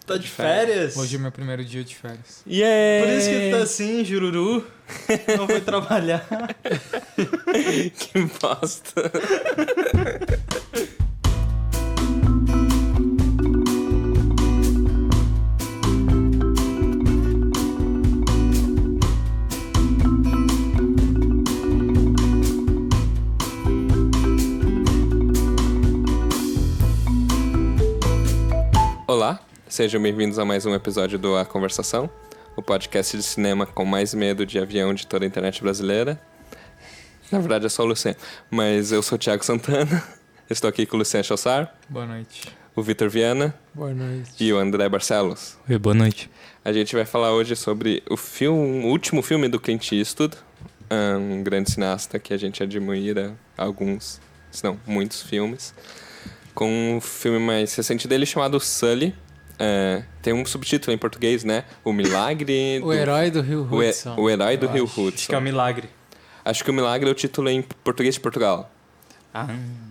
Tá de férias? Hoje é meu primeiro dia de férias. Yeah! Por isso que tu tá assim, jururu. Não foi trabalhar. Que bosta. Olá, sejam bem-vindos a mais um episódio do A Conversação, o podcast de cinema com mais medo de avião de toda a internet brasileira. Na verdade é só o Luciano, mas eu sou o Thiago Santana, estou aqui com o Luciano Chossar. Boa noite. O Vitor Viana. Boa noite. E o André Barcelos. Oi, boa noite. A gente vai falar hoje sobre o último filme do Clint Eastwood, um grande cineasta que a gente admira alguns, se não muitos filmes, com um filme mais recente dele chamado Sully. Tem um subtítulo em português, né? O Milagre... O Herói do Rio Hudson. O Herói do Rio Acho que Hudson. é um milagre. Acho que o Milagre é o título em português de Portugal.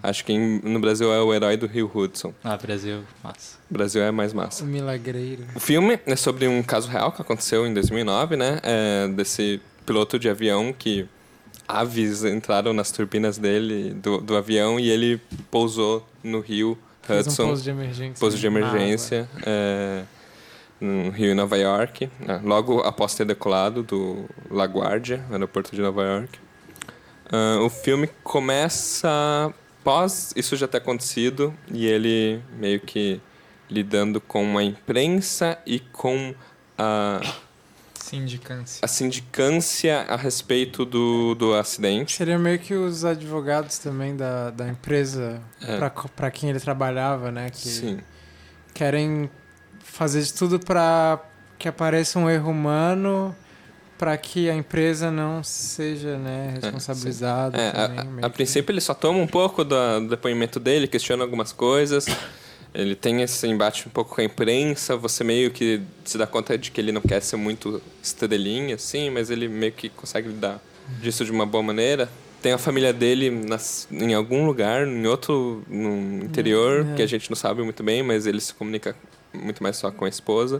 Acho que no Brasil é o Herói do Rio Hudson. Brasil, massa. O Brasil é mais massa. O Milagreiro. O filme é sobre um caso real que aconteceu em 2009, né? Desse piloto de avião que aves entraram nas turbinas dele, do avião, e ele pousou no Rio Fez Hudson. um pouso de emergência. Pouso de emergência. No Rio e Nova York. Logo após ter decolado do LaGuardia, aeroporto de Nova York. O filme começa após isso já ter acontecido e ele meio que lidando com a imprensa e com a sindicância a respeito do acidente. Seria meio que os advogados também da empresa para quem ele trabalhava, né? Que Sim. querem fazer de tudo para que apareça um erro humano, para que a empresa não seja, né, responsabilizada. A princípio ele só toma um pouco do depoimento dele, questiona algumas coisas. Ele tem esse embate um pouco com a imprensa. Você meio que se dá conta de que ele não quer ser muito estrelinha, assim, mas ele meio que consegue lidar disso de uma boa maneira. Tem a família dele em algum lugar, no interior, que a gente não sabe muito bem, mas ele se comunica muito mais só com a esposa.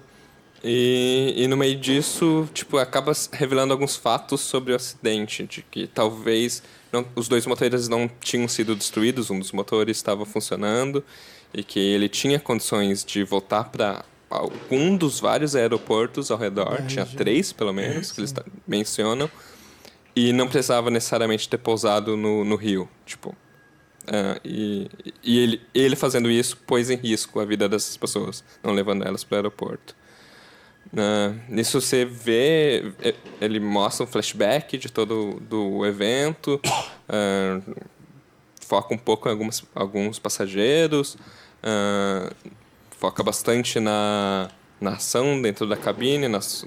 E no meio disso, tipo, acaba revelando alguns fatos sobre o acidente, de que talvez os dois motores não tinham sido destruídos, um dos motores estava funcionando e que ele tinha condições de voltar para algum dos vários aeroportos ao redor, tinha 3 pelo menos, que eles mencionam, e não precisava necessariamente ter pousado no Rio, tipo. E ele fazendo isso pôs em risco a vida dessas pessoas, não levando elas para o aeroporto. Nisso você vê, ele mostra um flashback de todo do evento, foca um pouco em alguns passageiros, foca bastante na ação dentro da cabine, nos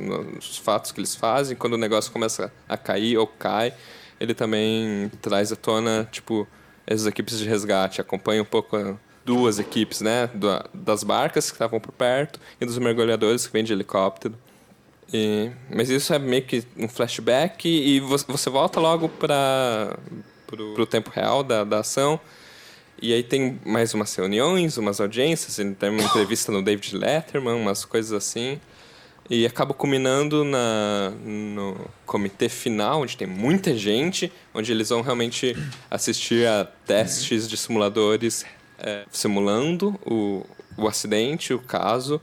fatos que eles fazem. Quando o negócio começa a cair ou cai, ele também traz à tona, tipo, as equipes de resgate, acompanha um pouco duas equipes, né, das barcas que estavam por perto e dos mergulhadores que vêm de helicóptero. Mas isso é meio que um flashback e você volta logo para o tempo real da ação. E aí tem mais umas reuniões, umas audiências, ele tem uma entrevista no David Letterman, umas coisas assim. E acaba culminando no comitê final, onde tem muita gente, onde eles vão realmente assistir a testes de simuladores simulando o acidente, o caso,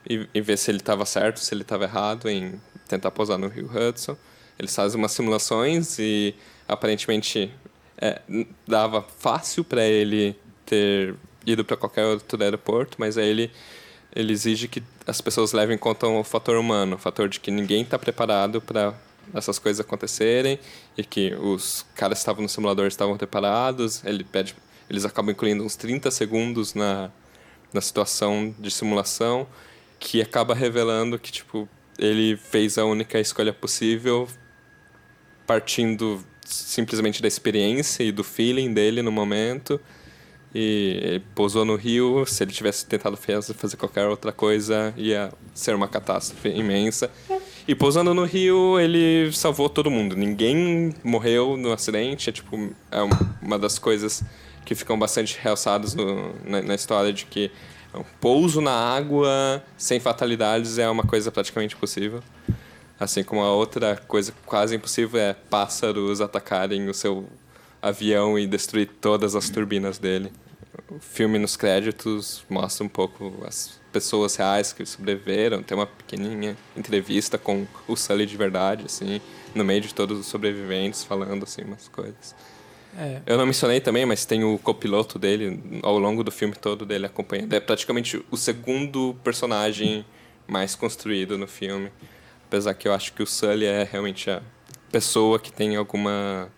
e ver se ele estava certo, se ele estava errado em tentar pousar no Rio Hudson. Eles fazem umas simulações e aparentemente dava fácil para ele ter ido para qualquer outro aeroporto, mas aí ele exige que as pessoas levem em conta o fator humano, o fator de que ninguém está preparado para essas coisas acontecerem e que os caras que estavam no simulador estavam preparados. Eles acabam incluindo uns 30 segundos na situação de simulação, que acaba revelando que, tipo, ele fez a única escolha possível partindo simplesmente da experiência e do feeling dele no momento. E ele pousou no Rio. Se ele tivesse tentado fazer qualquer outra coisa, ia ser uma catástrofe imensa. E pousando no Rio, ele salvou todo mundo. Ninguém morreu no acidente. É uma das coisas que ficam bastante realçadas na história, de que Um pouso na água sem fatalidades é uma coisa praticamente impossível. Assim como a outra coisa quase impossível é pássaros atacarem o seu avião e destruir todas as turbinas dele. O filme nos créditos mostra um pouco as pessoas reais que sobreviveram. Tem uma pequenininha entrevista com o Sully de verdade, assim, no meio de todos os sobreviventes, falando assim umas coisas. Eu não mencionei também, mas tem o copiloto dele, ao longo do filme todo dele acompanhando. É praticamente o segundo personagem mais construído no filme. Apesar que eu acho que o Sully é realmente a pessoa que tem alguma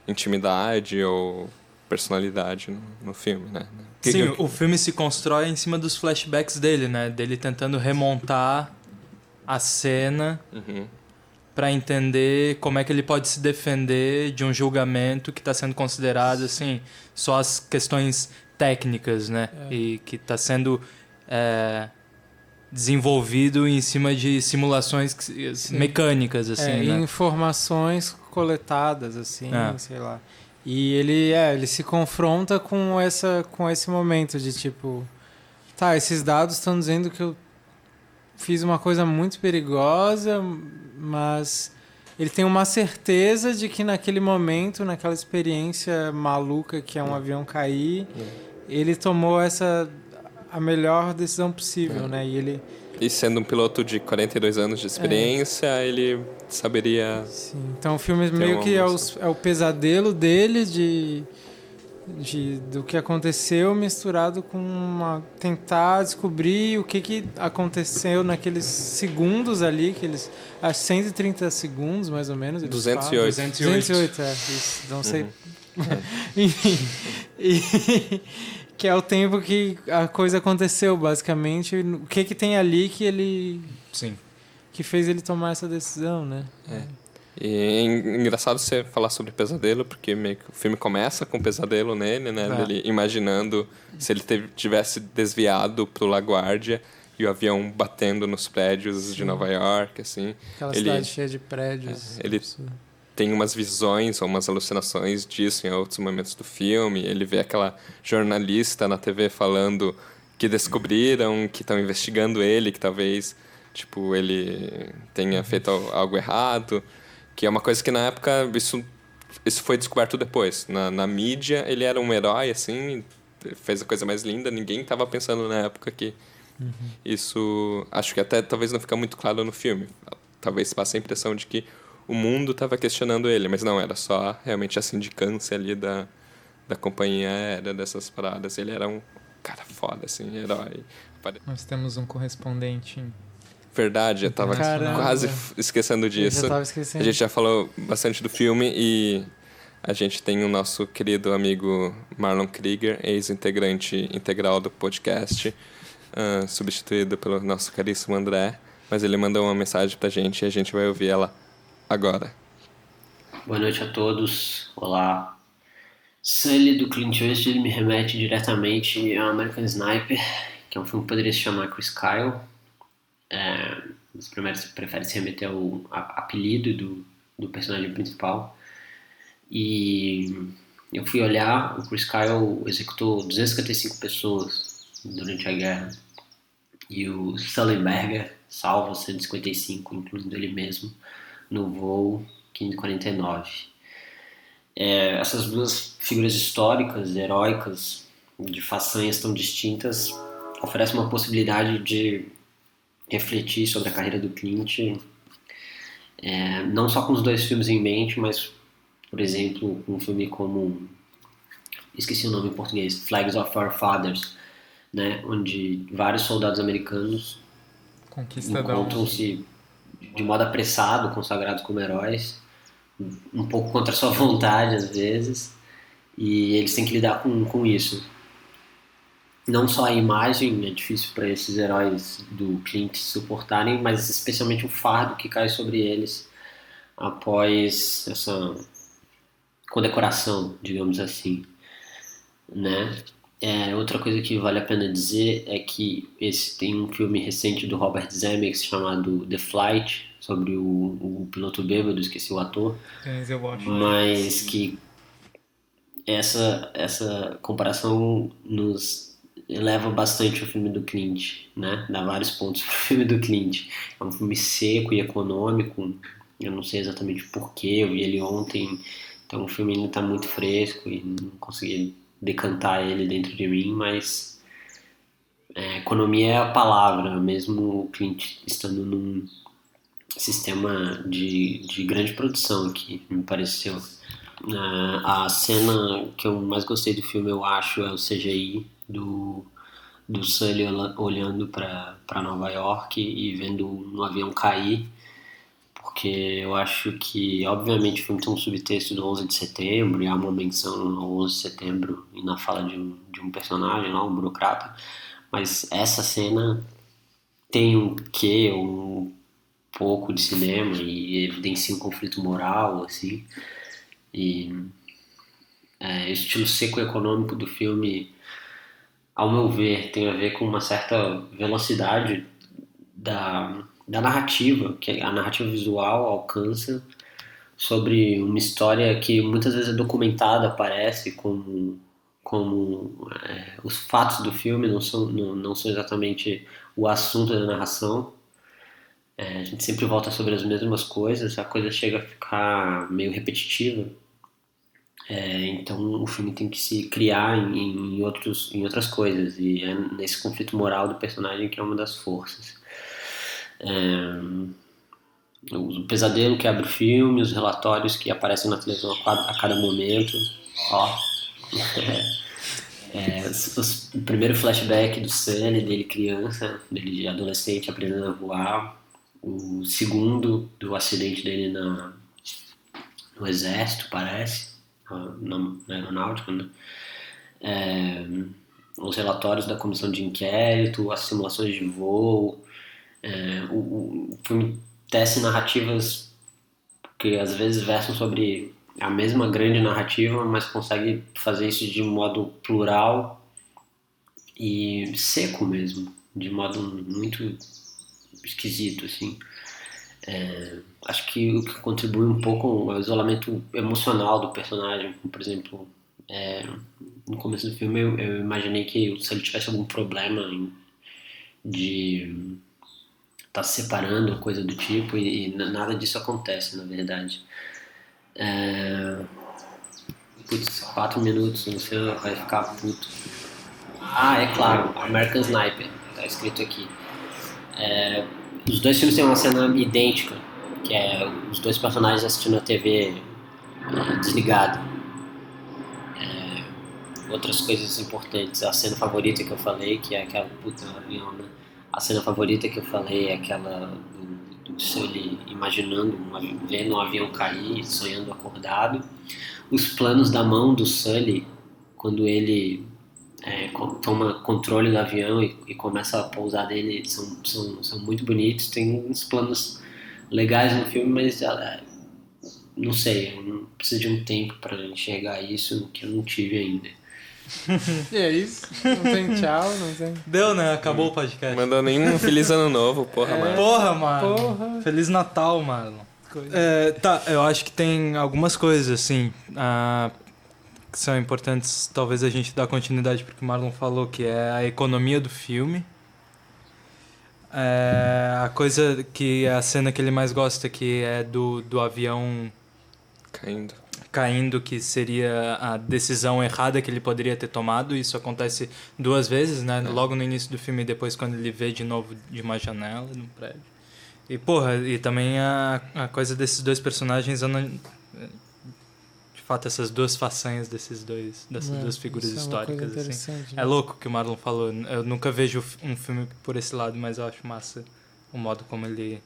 intimidade ou personalidade no filme, né? Sim, o filme se constrói em cima dos flashbacks dele, né? Dele tentando remontar a cena para entender como é que ele pode se defender de um julgamento que está sendo considerado, assim, só as questões técnicas, né? E que está sendo desenvolvido em cima de simulações mecânicas, assim, né? Informações coletadas, assim, sei lá. E ele se confronta com esse momento de tipo, tá, esses dados estão dizendo que eu fiz uma coisa muito perigosa, mas ele tem uma certeza de que naquele momento, naquela experiência maluca que é um avião cair, ele tomou a melhor decisão possível, né? E sendo um piloto de 42 anos de experiência, ele saberia... Sim, então o filme meio que é o pesadelo dele do que aconteceu misturado com tentar descobrir o que aconteceu naqueles segundos ali, acho 130 segundos mais ou menos. 208. 208, isso, não sei. Enfim, que é o tempo que a coisa aconteceu, basicamente. O que tem ali que ele... Sim. Que fez ele tomar essa decisão, né? E é engraçado você falar sobre pesadelo, porque meio que o filme começa com pesadelo nele, né? Dele imaginando se ele tivesse desviado pro LaGuardia e o avião batendo nos prédios de Nova York, assim. Aquela cidade cheia de prédios. Ele tem umas visões ou umas alucinações disso em outros momentos do filme. Ele vê aquela jornalista na TV falando que descobriram, que estão investigando ele, que talvez tipo, ele tenha feito algo errado. Que é uma coisa que na época isso foi descoberto depois. Na mídia ele era um herói, assim, fez a coisa mais linda. Ninguém estava pensando na época que isso... Acho que até talvez não fica muito claro no filme. Talvez passe a impressão de que o mundo estava questionando ele, mas não, era só realmente a sindicância ali da companhia aérea, dessas paradas. Ele era um cara foda, assim, herói. Nós temos um correspondente em... Verdade, eu tava quase esquecendo disso. Eu já tava esquecendo. A gente já falou bastante do filme e a gente tem o nosso querido amigo Marlon Krieger, ex-integrante integral do podcast, substituído pelo nosso caríssimo André, mas ele mandou uma mensagem pra gente e a gente vai ouvir ela agora. Boa noite a todos, olá. Sully do Clint Eastwood, ele me remete diretamente ao American Sniper, que é um filme que poderia se chamar Chris Kyle. Os primeiros preferem se remeter ao apelido do personagem principal. E eu fui olhar, o Chris Kyle executou 255 pessoas durante a guerra. E o Sullenberger salva 155, incluindo ele mesmo, no voo 549. Essas duas figuras históricas, heróicas, de façanhas tão distintas, oferecem uma possibilidade de refletir sobre a carreira do Clint, não só com os dois filmes em mente, mas, por exemplo, um filme como, esqueci o nome em português, Flags of Our Fathers, né, onde vários soldados americanos encontram-se de modo apressado, consagrados como heróis, um pouco contra a sua vontade às vezes, e eles têm que lidar com isso. Não só a imagem é difícil para esses heróis do Clint suportarem, mas especialmente o fardo que cai sobre eles após essa condecoração, digamos assim, né? Outra coisa que vale a pena dizer é que tem um filme recente do Robert Zemeckis chamado The Flight, sobre o piloto bêbado, esqueci o ator, mas que essa comparação nos eleva bastante o filme do Clint, né? Dá vários pontos pro filme do Clint. É um filme seco e econômico. Eu não sei exatamente porquê, eu vi ele ontem, então o filme ainda tá muito fresco e não consegui decantar ele dentro de mim, mas economia é a palavra, mesmo o Clint estando num sistema de grande produção aqui, me pareceu. A cena que eu mais gostei do filme, eu acho, é o CGI do Sully olhando para Nova York e vendo um avião cair, porque eu acho que, obviamente, o filme tem um subtexto do 11 de setembro e há uma menção ao 11 de setembro e na fala de um personagem lá, um burocrata, mas essa cena tem um quê, um pouco de cinema e evidencia um conflito moral, assim, e o estilo seco econômico do filme, ao meu ver, tem a ver com uma certa velocidade da narrativa, que a narrativa visual alcança sobre uma história que muitas vezes é documentada, parece, como os fatos do filme não são exatamente o assunto da narração. A gente sempre volta sobre as mesmas coisas, a coisa chega a ficar meio repetitiva. Então o filme tem que se criar em outras coisas, e é nesse conflito moral do personagem que é uma das forças. O pesadelo que abre o filme, os relatórios que aparecem na televisão a cada momento. O primeiro flashback do Sully, dele criança, dele de adolescente aprendendo a voar. O segundo do acidente dele no exército, parece, na aeronáutica, né? Os relatórios da comissão de inquérito, as simulações de voo. O filme tece narrativas que às vezes versam sobre a mesma grande narrativa, mas consegue fazer isso de modo plural e seco mesmo, de modo muito esquisito, assim. Acho que o que contribui um pouco é o isolamento emocional do personagem. Por exemplo, no começo do filme eu imaginei que se ele tivesse algum problema de estar se separando, coisa do tipo, e nada disso acontece, na verdade. 4 minutos, você vai ficar puto. É claro, American Sniper, tá escrito aqui. Os dois filmes têm uma cena idêntica, que é os dois personagens assistindo a TV desligada. Outras coisas importantes, a cena favorita que eu falei, que é aquela puta avião, né? A cena favorita que eu falei é aquela do Sully imaginando, vendo um avião cair, sonhando acordado. Os planos da mão do Sully, quando ele toma controle do avião e começa a pousar nele, são muito bonitos. Tem uns planos legais no filme, mas não sei, eu não preciso de um tempo para enxergar isso que eu não tive ainda. E é isso? Não tem tchau, não tem. Deu, né? Acabou o podcast. Mandou nenhum Feliz Ano Novo, porra, mano. Porra, mano. Feliz Natal, mano. Tá, eu acho que tem algumas coisas, assim, que são importantes, talvez a gente dar continuidade porque o Marlon falou, que é a economia do filme. A coisa que é a cena que ele mais gosta, que é do avião caindo, que seria a decisão errada que ele poderia ter tomado. Isso acontece 2 vezes, né? Logo no início do filme e depois quando ele vê de novo de uma janela no prédio. E, porra, e também a coisa desses dois personagens, de fato, essas duas façanhas dessas duas figuras históricas, assim. É louco o que o Marlon falou. Eu nunca vejo um filme por esse lado, mas eu acho massa o modo como ele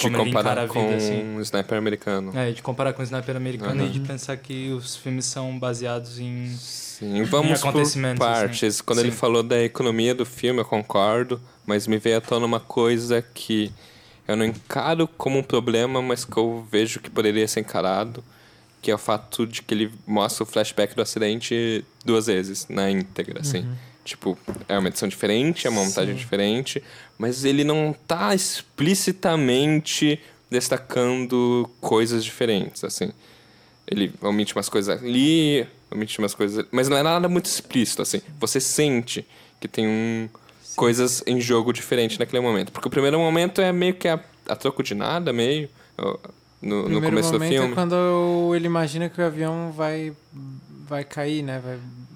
comparar com assim. o Sniper Americano. De comparar com o Sniper Americano e de pensar que os filmes são baseados em... Sim, vamos por partes. Assim. Quando ele falou da economia do filme, eu concordo, mas me veio à tona uma coisa que eu não encaro como um problema, mas que eu vejo que poderia ser encarado, que é o fato de que ele mostra o flashback do acidente 2 vezes, na íntegra, assim. Tipo, é uma edição diferente, é uma montagem diferente, mas ele não tá explicitamente destacando coisas diferentes, assim. Ele omite umas coisas ali, omite umas coisas ali, mas não é nada muito explícito, assim. Você sente que tem coisas em jogo diferente naquele momento. Porque o primeiro momento é meio que a troco de nada, meio... No começo do filme. O primeiro momento é quando ele imagina que o avião vai cair, né?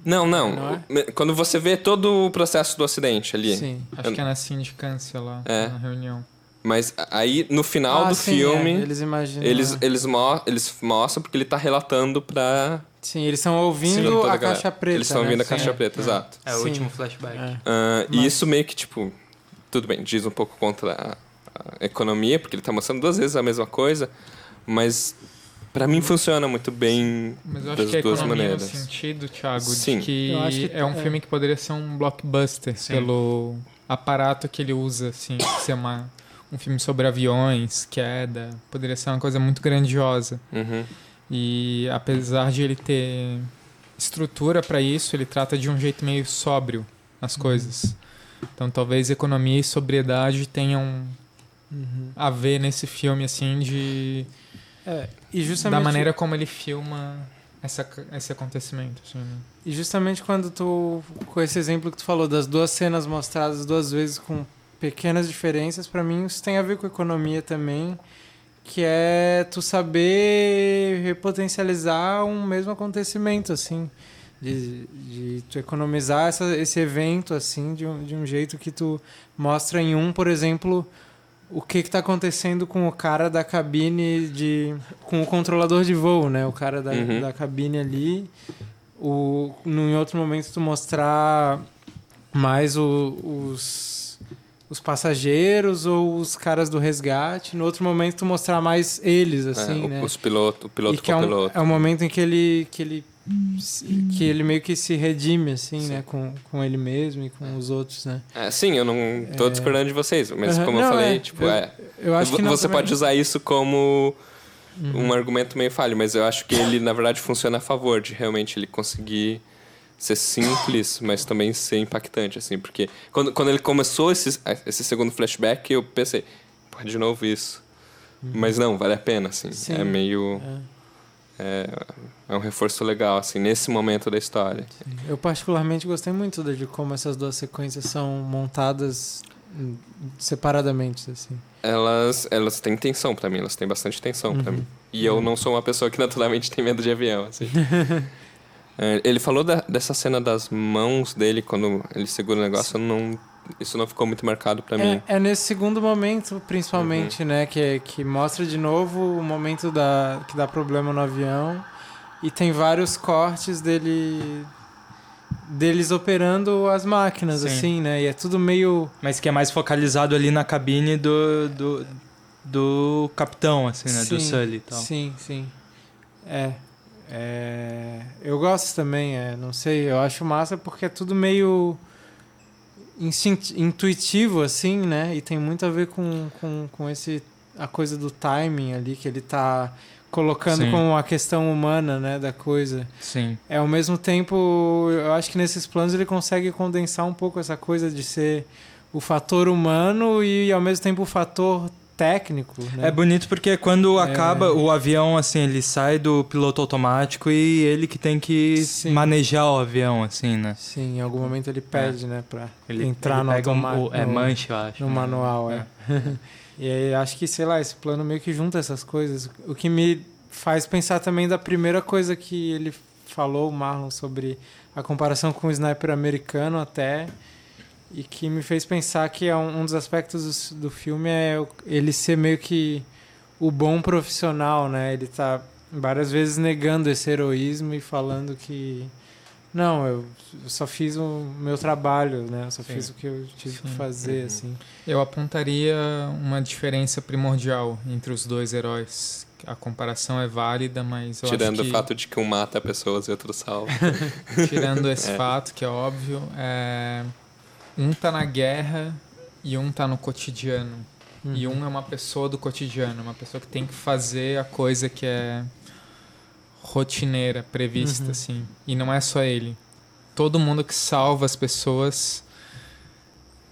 Não. Não é? Quando você vê todo o processo do acidente ali. Sim. Acho que é na sindicância lá, na reunião. Mas aí, no final do sim, filme, eles imaginam... eles mostram porque ele tá relatando pra... Sim, eles estão ouvindo a caixa preta. Eles estão ouvindo a caixa preta, exato. É o último flashback. E isso meio que, tipo... Tudo bem, diz um pouco contra a economia, porque ele tá mostrando 2 vezes a mesma coisa, mas pra mim funciona muito bem mas eu das acho que a duas economia maneiras. no sentido, Thiago, Sim. de que, Eu acho que é um filme que poderia ser um blockbuster pelo aparato que ele usa, assim, ser um filme sobre aviões, queda, poderia ser uma coisa muito grandiosa. E apesar de ele ter estrutura para isso, ele trata de um jeito meio sóbrio as coisas. Então talvez economia e sobriedade tenham a ver nesse filme, assim, e justamente, da maneira como ele filma esse acontecimento. Assim, né? E justamente quando com esse exemplo que tu falou, das 2 cenas mostradas 2 vezes com pequenas diferenças, pra mim isso tem a ver com economia também, que é tu saber repotencializar um mesmo acontecimento, assim, de tu economizar esse evento, assim, de um jeito que tu mostra em por exemplo, o que está acontecendo com o cara da cabine com o controlador de voo, né? O cara da cabine ali. Em outro momento tu mostrar mais os passageiros ou os caras do resgate. No outro momento tu mostrar mais eles, assim, né? O piloto e que é um momento em que ele meio que se redime, assim, sim, né? Com ele mesmo e com os outros, né? Sim, eu não tô discordando de vocês, mas como eu falei, eu acho que você pode usar isso como um argumento meio falho, mas eu acho que ele, na verdade, funciona a favor de realmente ele conseguir ser simples, mas também ser impactante, assim, porque quando ele começou esse segundo flashback, eu pensei, pô, de novo isso. Mas não, vale a pena, assim. Sim. É meio... É um reforço legal, assim, nesse momento da história. Eu particularmente gostei muito de como essas 2 sequências são montadas separadamente, assim. Elas têm tensão pra mim, elas têm bastante tensão pra mim. E eu não sou uma pessoa que naturalmente tem medo de avião, assim. Ele falou dessa cena das mãos dele quando ele segura o negócio, isso não ficou muito marcado pra mim. É nesse segundo momento, principalmente, né? Que mostra de novo o momento que dá problema no avião. E tem vários cortes deles operando as máquinas, sim, assim, né? E é tudo meio... Mas que é mais focalizado ali na cabine do capitão, assim, né? Sim, do Sully e tal. Sim. Eu gosto também, não sei, eu acho massa porque é tudo meio intuitivo, assim, né? E tem muito a ver com a coisa do timing ali, que ele tá colocando, sim, como a questão humana, né, da coisa. Sim. Ao mesmo tempo, eu acho que nesses planos ele consegue condensar um pouco essa coisa de ser o fator humano e ao mesmo tempo o fator técnico, né? É bonito porque quando acaba o avião, assim, ele sai do piloto automático e ele que tem que, sim, manejar o avião, assim, né? Sim, em algum momento ele pede, né, pra entrar ele no automático. manche, eu acho. No manual, E aí acho que, sei lá, esse plano meio que junta essas coisas. O que me faz pensar também da primeira coisa que ele falou, o Marlon, sobre a comparação com o Sniper americano até, e que me fez pensar que um dos aspectos do filme é ele ser meio que o bom profissional, né? Ele tá várias vezes negando esse heroísmo e falando que não, eu só fiz o meu trabalho, né? Eu só, sim, fiz o que eu tive que fazer, assim. Eu apontaria uma diferença primordial entre os 2 heróis. A comparação é válida, mas eu tirando acho que... o fato de que um mata pessoas e outro salva. Tirando esse fato, que é óbvio, um tá na guerra e um tá no cotidiano. E um é uma pessoa do cotidiano, uma pessoa que tem que fazer a coisa que é rotineira, prevista, assim. E não é só ele. Todo mundo que salva as pessoas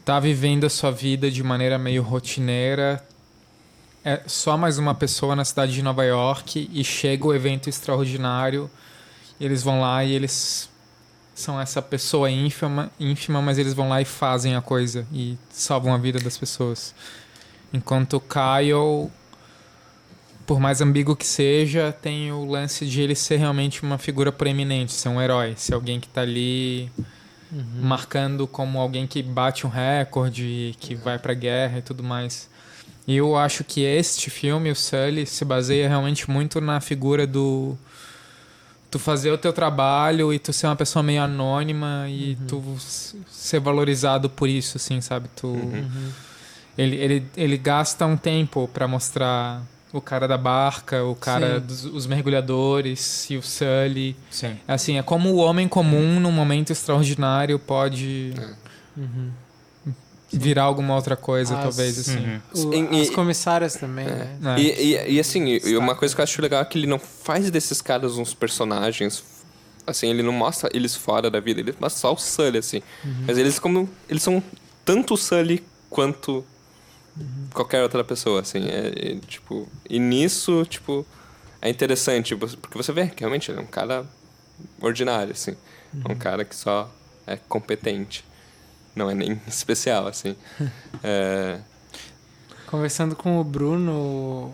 tá vivendo a sua vida de maneira meio rotineira, é só mais uma pessoa na cidade de Nova York e chega o evento extraordinário, e eles vão lá e eles são essa pessoa ínfima, mas eles vão lá e fazem a coisa e salvam a vida das pessoas. Enquanto o Kyle, por mais ambíguo que seja, tem o lance de ele ser realmente uma figura proeminente, ser um herói, ser alguém que tá ali marcando como alguém que bate um recorde, que vai pra guerra e tudo mais. E eu acho que este filme, o Sully, se baseia realmente muito na figura do tu fazer o teu trabalho e tu ser uma pessoa meio anônima e tu ser valorizado por isso, assim, sabe? Ele gasta um tempo pra mostrar o cara da barca, o cara dos mergulhadores e o Sully. Sim. Assim, é como o homem comum num momento extraordinário pode virar alguma outra coisa, talvez, assim. As comissárias também, né? E assim, uma coisa que eu acho legal é que ele não faz desses caras uns personagens. Assim, ele não mostra eles fora da vida, ele mostra só o Sully, assim. Mas eles são tanto o Sully quanto qualquer outra pessoa, assim. Tipo, e nisso, tipo, é interessante, porque você vê que realmente ele é um cara ordinário, assim. É um cara que só é competente. Não é nem especial, assim. Conversando com o Bruno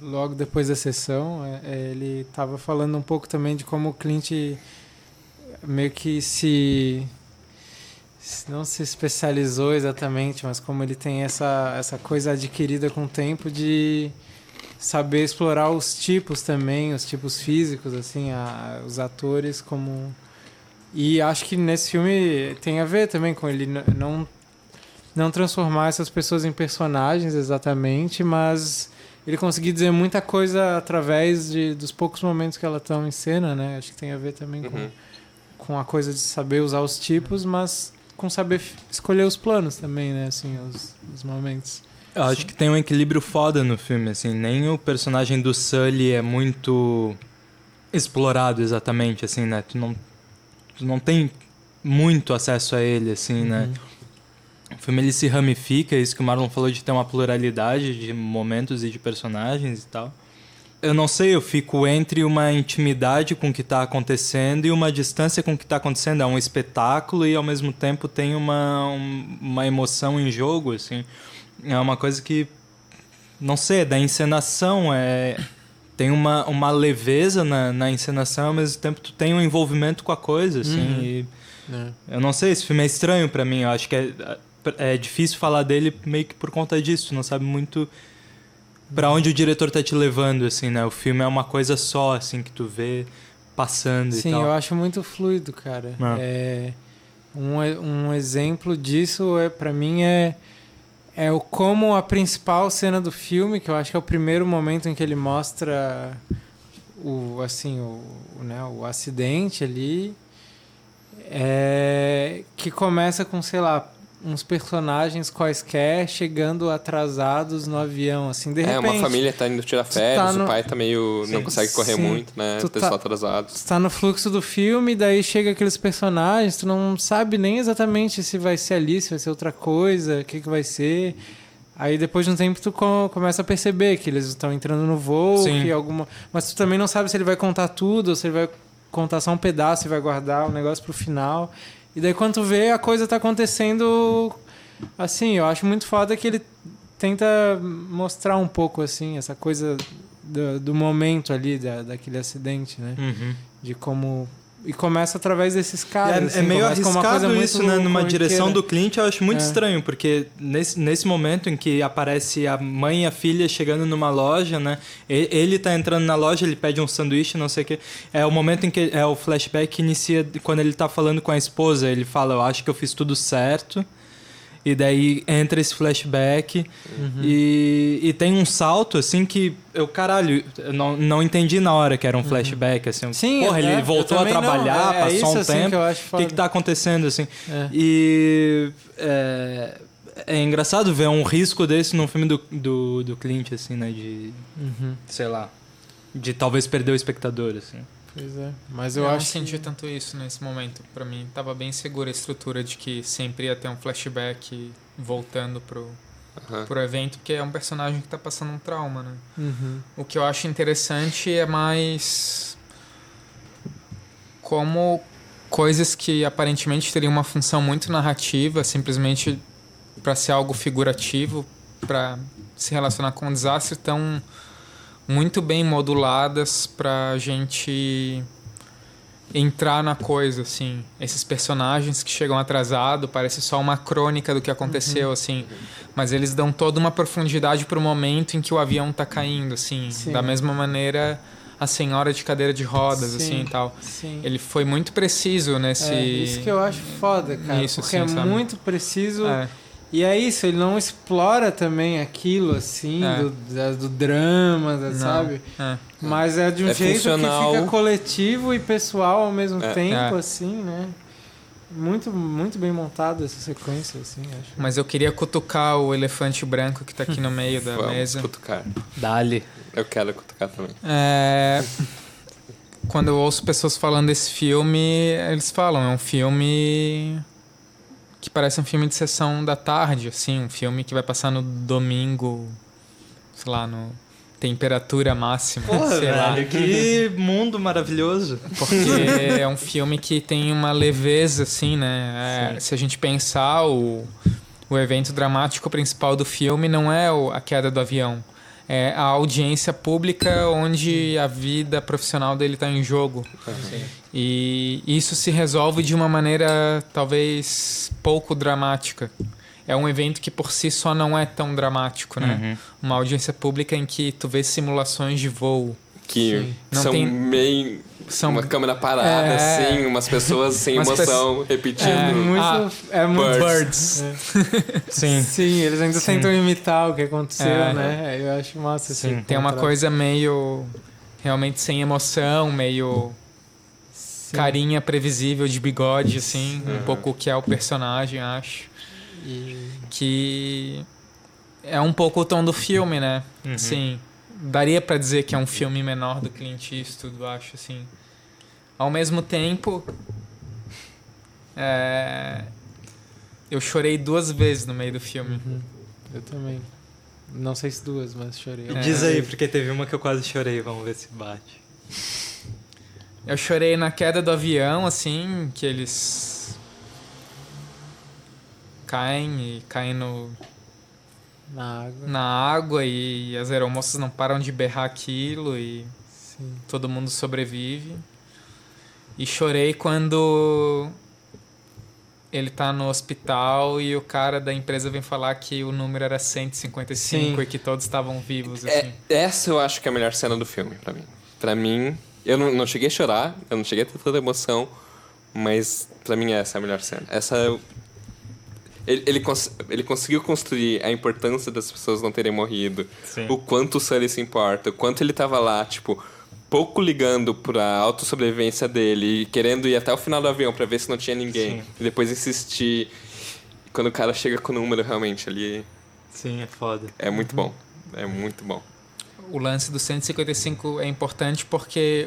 logo depois da sessão, ele estava falando um pouco também de como o Clint meio que não se especializou exatamente, mas como ele tem essa coisa adquirida com o tempo de saber explorar os tipos também, os tipos físicos, assim, os atores como... E acho que nesse filme tem a ver também com ele não transformar essas pessoas em personagens exatamente, mas ele conseguir dizer muita coisa através dos poucos momentos que elas estão em cena, né? Acho que tem a ver também com a coisa de saber usar os tipos, mas com saber escolher os planos também, né? Assim, os momentos. Eu acho que tem um equilíbrio foda no filme, assim. Nem o personagem do Sully é muito explorado exatamente, assim, né? Tu não tem muito acesso a ele, assim, né? O filme, ele se ramifica, isso que o Marlon falou de ter uma pluralidade de momentos e de personagens e tal. Eu não sei, eu fico entre uma intimidade com o que tá acontecendo e uma distância com o que tá acontecendo. É um espetáculo e, ao mesmo tempo, tem uma emoção em jogo, assim. É uma coisa que, não sei, é da encenação, tem uma leveza na encenação, ao mesmo tempo tu tem um envolvimento com a coisa, assim. Eu não sei, esse filme é estranho pra mim. Eu acho que é difícil falar dele meio que por conta disso. Tu não sabe muito pra onde o diretor tá te levando, assim, né? O filme é uma coisa só, assim, que tu vê passando e tal. Sim, eu acho muito fluido, cara. Um exemplo disso, pra mim, é como a principal cena do filme, que eu acho que é o primeiro momento em que ele mostra o acidente ali, que começa com, sei lá, uns personagens quaisquer chegando atrasados no avião, assim, de repente... uma família tá indo tirar férias, o pai tá meio... não consegue correr muito, né? Pessoal atrasado. Tu tá no fluxo do filme, daí chega aqueles personagens, tu não sabe nem exatamente se vai ser ali, se vai ser outra coisa, o que vai ser... Aí depois de um tempo tu começa a perceber que eles estão entrando no voo, mas tu também não sabe se ele vai contar tudo, ou se ele vai contar só um pedaço e vai guardar o negócio pro final. E daí quando tu vê, a coisa tá acontecendo assim, eu acho muito foda que ele tenta mostrar um pouco assim, essa coisa do momento ali, daquele acidente, né? De como... E começa através desses caras. É meio arriscado isso, né? Numa direção do Clint, eu acho muito estranho, porque nesse momento em que aparece a mãe e a filha chegando numa loja, né? Ele tá entrando na loja, ele pede um sanduíche, não sei o quê. É o momento em que o flashback inicia quando ele tá falando com a esposa. Ele fala, eu acho que eu fiz tudo certo. E daí entra esse flashback e tem um salto, assim, que eu não entendi na hora que era um flashback, assim. Sim, porra, ele voltou a trabalhar, passou um tempo. O que tá acontecendo, assim? E é engraçado ver um risco desse num filme do Clint, assim, né? De, sei lá, de talvez perder o espectador, assim. Pois é, mas eu acho não senti tanto isso nesse momento. Pra mim, tava bem segura a estrutura de que sempre ia ter um flashback voltando pro evento, porque é um personagem que tá passando um trauma, né? O que eu acho interessante é mais como coisas que aparentemente teriam uma função muito narrativa, simplesmente para ser algo figurativo, para se relacionar com o desastre, estão muito bem moduladas pra gente entrar na coisa, assim. Esses personagens que chegam atrasados, parece só uma crônica do que aconteceu, assim. Mas eles dão toda uma profundidade pro momento em que o avião tá caindo, assim. Sim. Da mesma maneira, a senhora de cadeira de rodas, assim, e tal. Sim. Ele foi muito preciso nesse... Isso que eu acho foda, cara. Nisso, porque sim, é sabe? muito preciso... É. E é isso, ele não explora também aquilo, assim, do drama, sabe? Mas é de um jeito funcional. que fica coletivo e pessoal ao mesmo tempo, É. assim, né? Muito, muito bem montado essa sequência, assim, acho. Mas eu queria cutucar o elefante branco que tá aqui no meio da Vamos mesa. cutucar. Dali. Eu quero cutucar também. Quando eu ouço pessoas falando desse filme, eles falam, é um filme que parece um filme de sessão da tarde, assim, um filme que vai passar no domingo, sei lá, no temperatura máxima, Porra, sei lá. velho, que mundo maravilhoso. Porque é um filme que tem uma leveza, assim, né? Se a gente pensar, o evento dramático principal do filme não é a queda do avião. É a audiência pública onde a vida profissional dele está em jogo. E isso se resolve de uma maneira talvez pouco dramática. É um evento que por si só não é tão dramático, né? Uma audiência pública em que tu vê simulações de voo. Que Não são tem- meio... São Uma câmera parada, assim, umas pessoas sem Umas emoção, repetindo. É muito Birds. Sim. Sim, eles ainda tentam imitar o que aconteceu, né? Eu acho massa. Sim. esse Tem uma contraste. coisa meio realmente sem emoção, meio carinha previsível de bigode, assim, um pouco o que é o personagem, acho. Que é um pouco o tom do filme, né? Sim, daria pra dizer que é um filme menor do Clint Eastwood, eu acho, assim. Ao mesmo tempo, eu chorei 2 vezes no meio do filme. Eu também. Não sei se 2, mas chorei. Diz aí, porque teve uma que eu quase chorei, vamos ver se bate. Eu chorei na queda do avião, assim, que eles caem Na água. na água e as aeromoças não param de berrar aquilo e Sim. todo mundo sobrevive. E chorei quando ele tá no hospital e o cara da empresa vem falar que o número era 155 Sim. e que todos estavam vivos, assim. Essa eu acho que é a melhor cena do filme, pra mim. Pra mim, eu não cheguei a chorar, eu não cheguei a ter toda a emoção, mas pra mim essa é a melhor cena. Ele conseguiu construir a importância das pessoas não terem morrido, Sim. o quanto o Sully se importa, o quanto ele tava lá, tipo, pouco ligando pra autossobrevivência dele e querendo ir até o final do avião pra ver se não tinha ninguém. Sim. E depois insistir. E quando o cara chega com o número, realmente, ali Sim, é foda. é muito bom. É muito bom. O lance do 155 é importante porque,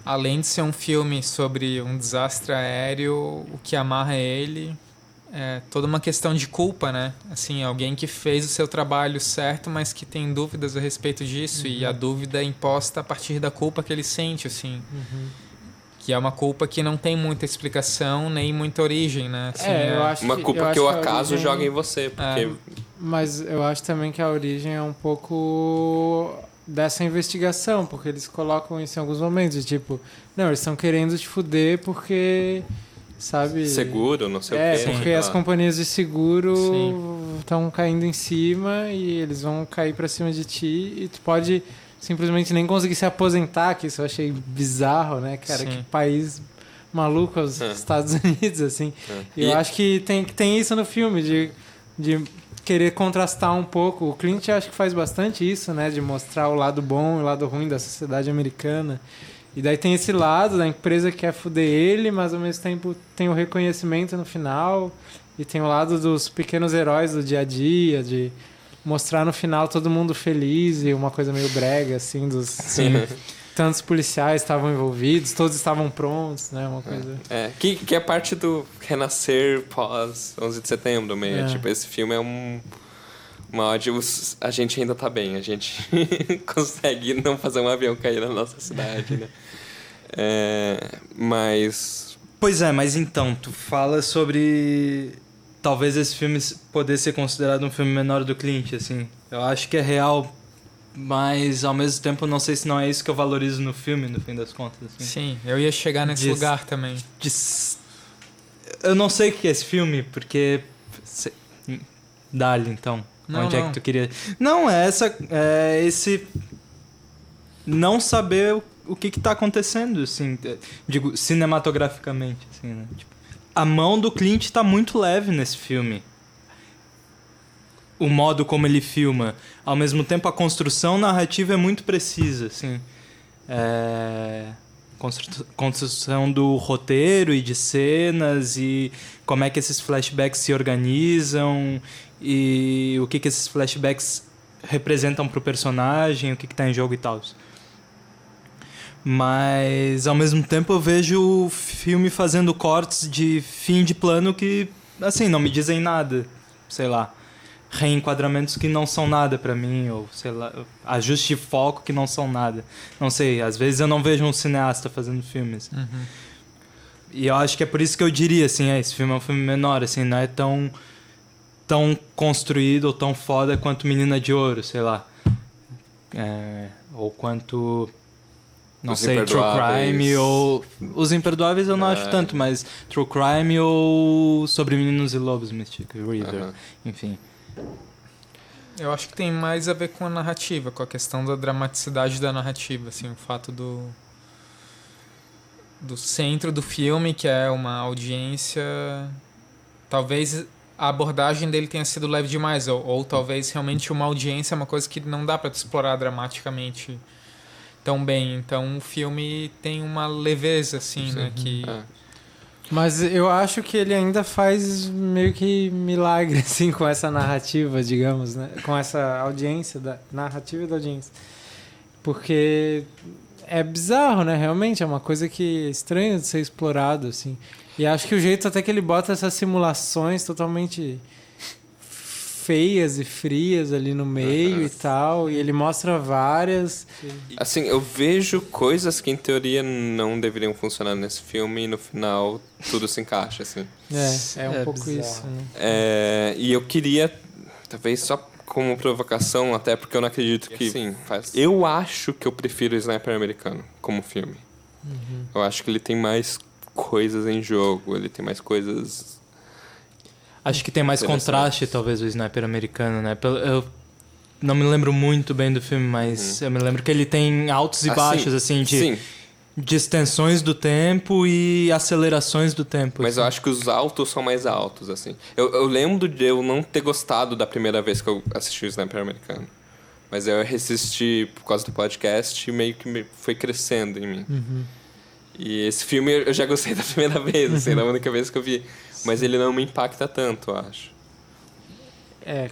além de ser um filme sobre um desastre aéreo, o que amarra ele é toda uma questão de culpa, né? Assim, alguém que fez o seu trabalho certo, mas que tem dúvidas a respeito disso, e a dúvida é imposta a partir da culpa que ele sente, assim. Que é uma culpa que não tem muita explicação nem muita origem, né? Assim, eu acho Uma que- culpa eu que acho o que a acaso origem- joga em você, porque... Mas eu acho também que a origem é um pouco dessa investigação, porque eles colocam isso em alguns momentos, de tipo, não, eles estão querendo te fuder porque, sabe... Seguro, não sei o quê. porque sei as lá. companhias de seguro Sim. estão caindo em cima e eles vão cair pra cima de ti e tu pode simplesmente nem conseguir se aposentar, que isso eu achei bizarro, né, cara? Sim. Que país maluco os Estados Unidos, assim. E eu E- acho que tem isso no filme, de querer contrastar um pouco. O Clint acho que faz bastante isso, né? De mostrar o lado bom e o lado ruim da sociedade americana. E daí tem esse lado da empresa que quer fuder ele, mas ao mesmo tempo tem o reconhecimento no final. E tem o lado dos pequenos heróis do dia a dia, de mostrar no final todo mundo feliz e uma coisa meio brega, assim, dos... Tantos policiais estavam envolvidos, todos estavam prontos, né? Uma coisa... Que é parte do renascer pós 11 de setembro meio. É. Tipo, esse filme é um... uma ode, a gente ainda tá bem, a gente consegue não fazer um avião cair na nossa cidade, né? Mas... Pois é, mas então, tu fala sobre talvez esse filme poder ser considerado um filme menor do Clint, assim. Eu acho que é real, mas ao mesmo tempo não sei se não é isso que eu valorizo no filme, no fim das contas. Assim. Sim, eu ia chegar nesse lugar também. Eu não sei o que é esse filme, porque... Dá-lhe, então. Onde é que tu queria... Não, é esse... Não saber o que tá acontecendo, assim. Digo, cinematograficamente, assim, né? Tipo, a mão do Clint tá muito leve nesse filme. O modo como ele filma. Ao mesmo tempo, a construção narrativa é muito precisa, assim. Construção do roteiro e de cenas e como é que esses flashbacks se organizam e o que esses flashbacks representam pro personagem, o que tá em jogo e tal. Mas, ao mesmo tempo, eu vejo o filme fazendo cortes de fim de plano que, assim, não me dizem nada. Sei lá. Reenquadramentos que não são nada pra mim, ou, sei lá, ajustes de foco que não são nada. Não sei, às vezes eu não vejo um cineasta fazendo filmes. Uhum. E eu acho que é por isso que eu diria, assim, esse filme é um filme menor, assim, não é tão construído ou tão foda quanto Menina de Ouro, sei lá. Ou quanto... Não sei, True Crime ou... Os Imperdoáveis eu não acho tanto, mas True Crime ou Sobre Meninos e Lobos, Mystic River, enfim. Eu acho que tem mais a ver com a narrativa, com a questão da dramaticidade da narrativa, assim, o fato do centro do filme, que é uma audiência... Talvez a abordagem dele tenha sido leve demais, ou talvez realmente uma audiência é uma coisa que não dá para explorar dramaticamente tão bem. Então o filme tem uma leveza, assim, né? Que... Mas eu acho que ele ainda faz meio que milagre, assim, com essa narrativa, digamos, né? Com essa audiência, da narrativa e da audiência. Porque é bizarro, né? Realmente é uma coisa que é estranha de ser explorado, assim. E acho que o jeito até que ele bota essas simulações totalmente feias e frias ali no meio e tal, e ele mostra várias. Assim, eu vejo coisas que em teoria não deveriam funcionar nesse filme e no final tudo se encaixa, assim. É um pouco bizarro. Isso, né? E eu queria, talvez só como provocação, até porque eu não acredito que... Sim, eu acho que eu prefiro o Sniper Americano como filme. Uhum. Eu acho que ele tem mais coisas em jogo, ele tem mais coisas... Acho que tem mais contraste, talvez, o Sniper Americano, né? Eu não me lembro muito bem do filme, mas eu me lembro que ele tem altos e baixos, assim, de extensões do tempo e acelerações do tempo. Mas assim. eu acho que os altos são mais altos, assim. Eu lembro de eu não ter gostado da primeira vez que eu assisti o Sniper Americano. Mas eu assisti por causa do podcast e meio que foi crescendo em mim. Uhum. E esse filme eu já gostei da primeira vez, assim, da única vez que eu vi. Mas ele não me impacta tanto, eu acho.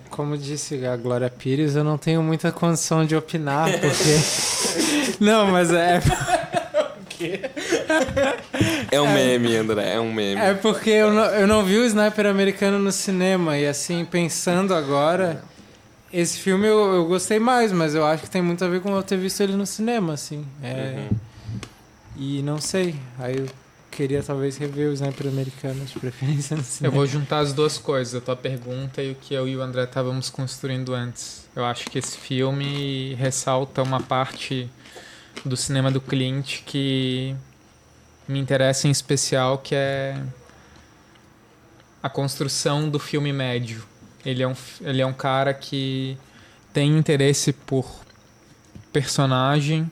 Como disse a Glória Pires, eu não tenho muita condição de opinar, porque... Não, mas O quê? É um meme, André, é um meme. É porque eu não vi o Sniper Americano no cinema, e assim, pensando agora... Esse filme eu gostei mais, mas eu acho que tem muito a ver com eu ter visto ele no cinema, assim. E não sei, aí eu queria talvez rever o Sniper Americano de preferência no cinema. Eu vou juntar as duas coisas, a tua pergunta e o que eu e o André estávamos construindo antes. Eu acho que esse filme ressalta uma parte do cinema do Clint que me interessa em especial, que é a construção do filme médio. Ele é um cara que tem interesse por personagem.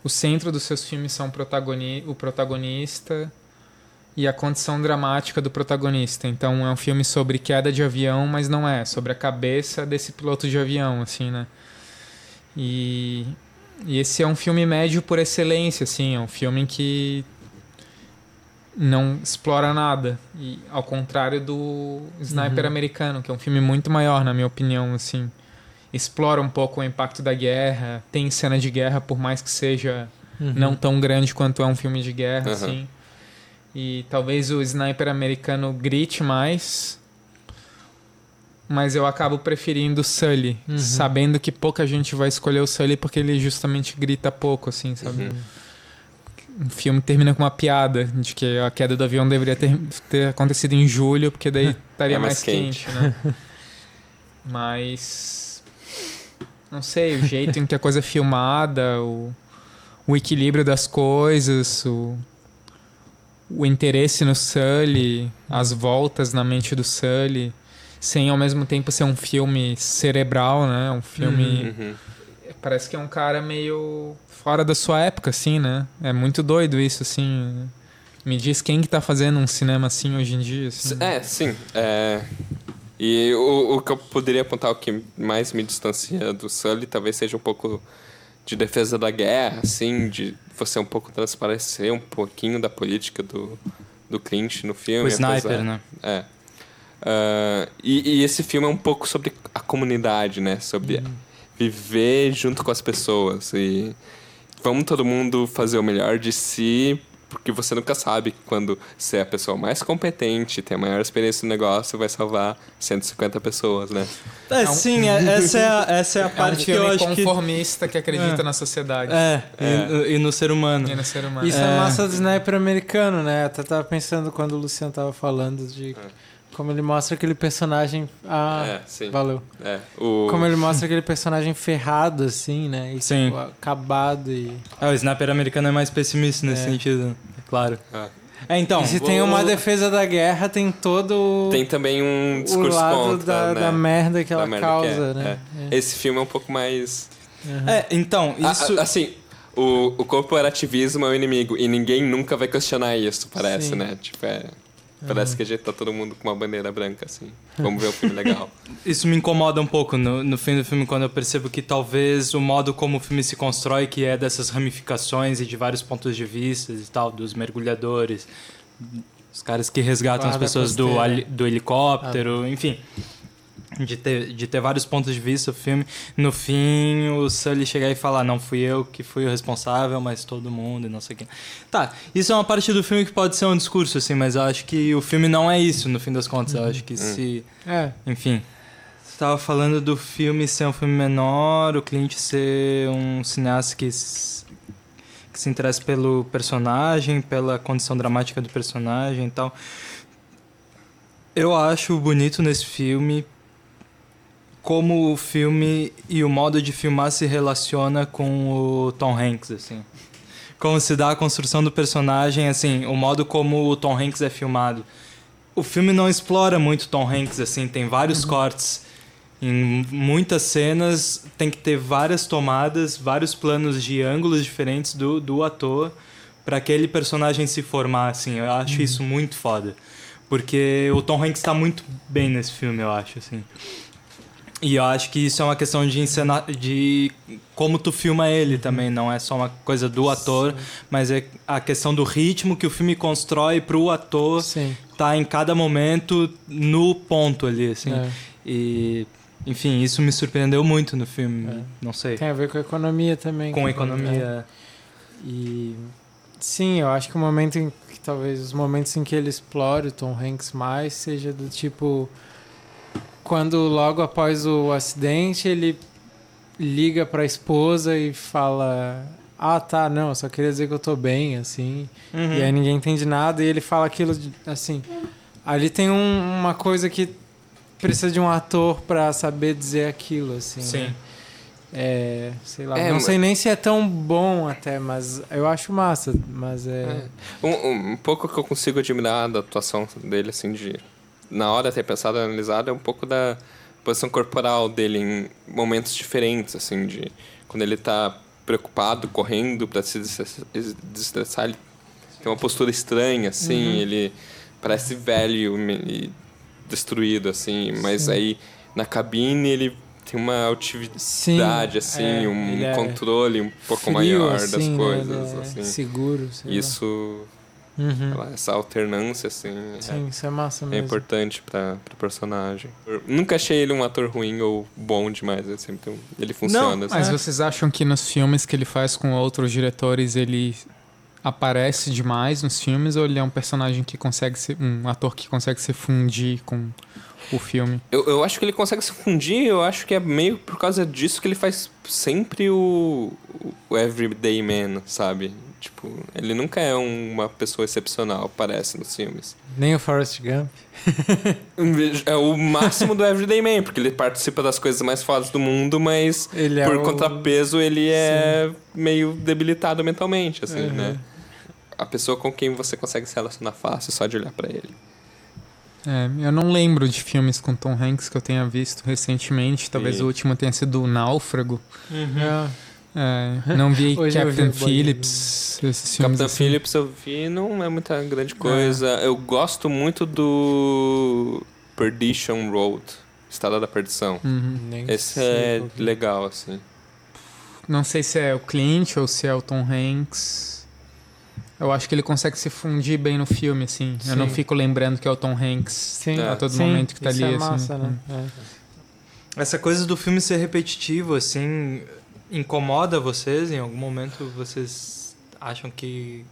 O centro dos seus filmes são o protagonista e a condição dramática do protagonista. Então é um filme sobre queda de avião, mas não é. Sobre a cabeça desse piloto de avião, assim, né? E esse é um filme médio por excelência, assim. É um filme que não explora nada. E, ao contrário do Sniper Americano, que é um filme muito maior, na minha opinião, assim. Explora um pouco o impacto da guerra, tem cena de guerra, por mais que seja não tão grande quanto é um filme de guerra, assim. E talvez o Sniper Americano grite mais, mas eu acabo preferindo o Sully, sabendo que pouca gente vai escolher o Sully porque ele justamente grita pouco, assim, sabe? O filme termina com uma piada de que a queda do avião deveria ter acontecido em julho, porque daí estaria mais quente, né? Mas... não sei, o jeito em que a coisa é filmada, o equilíbrio das coisas, o interesse no Sully, as voltas na mente do Sully, sem ao mesmo tempo ser um filme cerebral, né? Um filme... parece que é um cara meio fora da sua época, assim, né? É muito doido isso, assim. Me diz quem que tá fazendo um cinema assim hoje em dia, assim. Sim. E o que eu poderia apontar, o que mais me distancia do Sully, talvez seja um pouco de defesa da guerra, assim, de você um pouco transparecer um pouquinho da política do Clint no filme. O Sniper, né? E esse filme é um pouco sobre a comunidade, né? Sobre viver junto com as pessoas. E vamos todo mundo fazer o melhor de si, porque você nunca sabe quando você é a pessoa mais competente, tem a maior experiência no negócio, vai salvar 150 pessoas, né? Sim, essa é a parte que eu acho que... É um filme conformista que acredita na sociedade. E no ser humano. E no ser humano. Isso é massa do sniper americano, né? Até tava pensando quando o Luciano tava falando de... como ele mostra aquele personagem... sim. Valeu. Como ele mostra aquele personagem ferrado, assim, né? E, sim. Tipo, acabado e... o sniper americano é mais pessimista nesse sentido, claro. Então... E se tem uma defesa da guerra, tem todo... tem também um discurso o lado contra, né? da merda que ela merda causa, né? Esse filme é um pouco mais... então, isso... assim, o corporativismo é o inimigo e ninguém nunca vai questionar isso, parece, Sim. né? Tipo, parece que a gente tá todo mundo com uma bandeira branca, assim. Vamos ver um filme legal. Isso me incomoda um pouco no fim do filme, quando eu percebo que talvez o modo como o filme se constrói, que é dessas ramificações e de vários pontos de vista e tal, dos mergulhadores, os caras que resgatam as pessoas do helicóptero, enfim... De ter vários pontos de vista o filme. No fim, o Sully chegar e falar, não fui eu que fui o responsável, mas todo mundo e não sei o quê. Tá, isso é uma parte do filme que pode ser um discurso, assim, mas eu acho que o filme não é isso, no fim das contas. Eu acho que se... Enfim. Você tava falando do filme ser um filme menor, o Clint ser um cineasta que se interessa pelo personagem, pela condição dramática do personagem e tal. Eu acho bonito nesse filme como o filme e o modo de filmar se relaciona com o Tom Hanks, assim. Como se dá a construção do personagem, assim, o modo como o Tom Hanks é filmado. O filme não explora muito Tom Hanks, assim, tem vários cortes. Em muitas cenas tem que ter várias tomadas, vários planos de ângulos diferentes do ator para aquele personagem se formar, assim. Eu acho isso muito foda. Porque o Tom Hanks está muito bem nesse filme, eu acho, assim. E eu acho que isso é uma questão de como tu filma ele também, não é só uma coisa do ator, mas é a questão do ritmo que o filme constrói pro ator tá em cada momento no ponto ali, assim. E, enfim, isso me surpreendeu muito no filme, não sei. Tem a ver com a economia também. Com a economia. E, sim, eu acho que o momento em que talvez os momentos em que ele explore o Tom Hanks mais seja do tipo... quando logo após o acidente ele liga pra esposa e fala não, eu só queria dizer que eu tô bem, assim, e aí ninguém entende nada e ele fala aquilo, assim, ali tem uma coisa que precisa de um ator pra saber dizer aquilo, assim. Sim. Né? Sei lá, não sei nem se é tão bom até, mas eu acho massa, mas Um pouco que eu consigo admirar da atuação dele, assim, na hora de ter pensado e analisado, é um pouco da posição corporal dele em momentos diferentes, assim, de quando ele tá preocupado, correndo para se desestressar, ele tem uma postura estranha, assim, ele parece velho e destruído, assim, mas aí na cabine ele tem uma altividade, assim, controle um pouco frio, maior assim, das coisas, assim. Seguro, isso... essa alternância, assim, isso é massa mesmo. É importante para o personagem. Eu nunca achei ele um ator ruim ou bom demais, ele funciona. Não, assim. mas vocês acham que nos filmes que ele faz com outros diretores ele aparece demais nos filmes, ou ele é um personagem que consegue ser um ator que consegue se fundir com o filme. Eu acho que ele consegue se fundir, eu acho que é meio por causa disso que ele faz sempre o everyday man, sabe? Tipo, ele nunca é uma pessoa excepcional, parece, nos filmes. Nem o Forrest Gump. É o máximo do everyday man, porque ele participa das coisas mais fodas do mundo, mas por contrapeso ele é meio debilitado mentalmente, assim, né? A pessoa com quem você consegue se relacionar fácil só de olhar pra ele. Eu não lembro de filmes com Tom Hanks que eu tenha visto recentemente. Talvez o último tenha sido O Náufrago. Não vi Captain Phillips. Esses filmes Captain assim. Phillips eu vi, não é muita grande coisa. Eu gosto muito do Perdition Road, Estrada da Perdição. Esse é legal, assim. Não sei se é o Clint ou se é o Tom Hanks. Eu acho que ele consegue se fundir bem no filme, assim. Sim. Eu não fico lembrando que é o Tom Hanks a todo momento que tá ali, é assim. massa, né? Essa coisa do filme ser repetitivo, assim, incomoda vocês? Em algum momento vocês acham que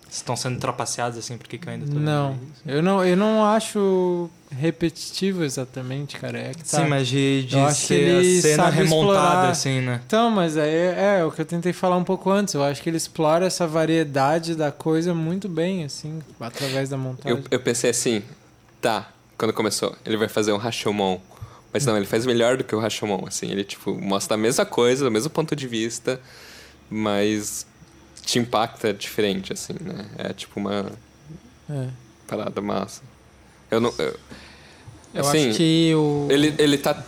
estão sendo trapaceados, assim, por que eu ainda tô Não, eu não acho repetitivo exatamente, cara. É que tá. Sim, mas de acho que ser a ele cena sabe remontada, explorar. assim, né? Então, mas é o que eu tentei falar um pouco antes. Eu acho que ele explora essa variedade da coisa muito bem, assim, através da montagem. Eu pensei assim, quando começou, ele vai fazer um Rashomon. Mas não, ele faz melhor do que o Rashomon, assim. Ele, tipo, mostra a mesma coisa, do mesmo ponto de vista, mas te impacta diferente, assim, né? É tipo uma parada massa. Eu assim, acho que ele tá